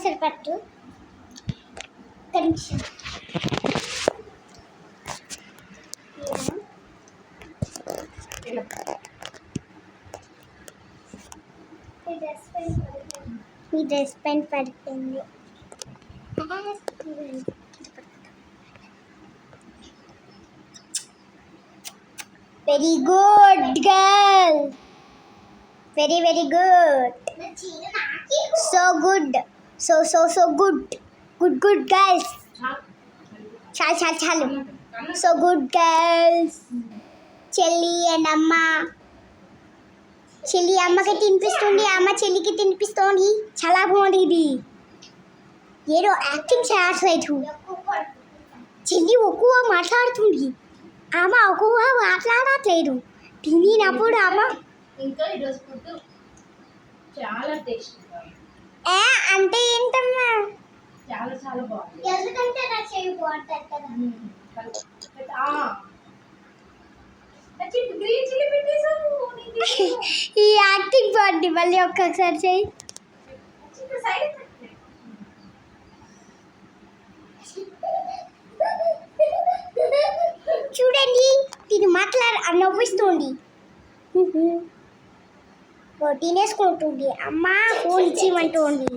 ఒకసారి పట్టు నిమిషం. మీ డ్రెస్ పైన పడిపోయింది. Very good girl, very very good, so good, so so so good, good good girls. చాలు చాలు చాలు, సో గుడ్ గర్ల్స్. చెల్లి అండ్ అమ్మ, చెల్లి అమ్మకి తినిపిస్తుంది, అమ్మ చెల్లికి తినిపిస్తుంది. చాలా బాగుంది ఇది. ఏదో యాక్టింగ్ చేయట్లేదు. చెల్లి ఎక్కువ మాట్లాడుతుంది, అమ్మ ఎక్కువ మాట్లాడట్లేదు. తినినప్పుడు అమ్మ ఇంకా ఈరోజు ఫుడ్ చాలా టేస్టీగా అంటే ఏంటమ్మా, చాలా చాలా బాగుంది. ఎందుకంటే నా చెయ్యి బాగుంటుంది కదా. గ్రీన్ చిల్లీ పెట్టేసావు. ఈ యాక్టింగ్ బాగుంది. మళ్ళీ ఒక్కసారి చెయ్యి. చూడండి, దీన్ని నవ్విస్తుంది, తినేసుకుంటుంది. అమ్మ ఫోన్ ఇచ్చిమంటుంది.